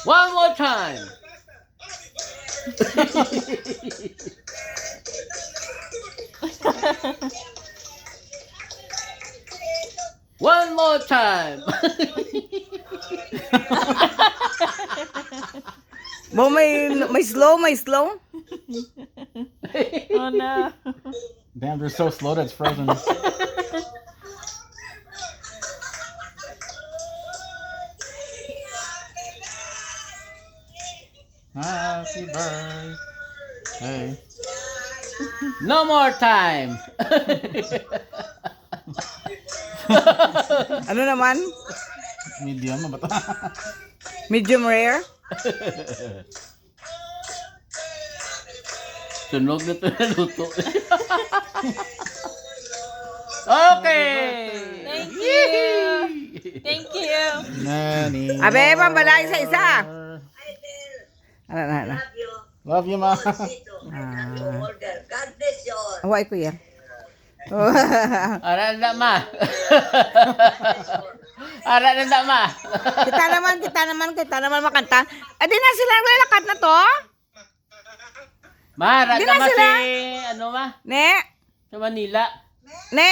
One more time. One more time. Bo, may slow. Oh no. Damn, they're so slow that's frozen. Happy birthday. No more time. Ano naman? Medium ba to? Medium rare? Sunog na ito na luto. Okay. Thank you. Thank you. Nani. Abe, pambalain sa isa. Ano. Love you, ma. Away ko yan. Ara na ma. Ara na ma. Kita naman makanta. Adi na sila naglalakad na to? Ma, ara Di na na ma sila. si ano ma? Ne? Sa Manila. Ne?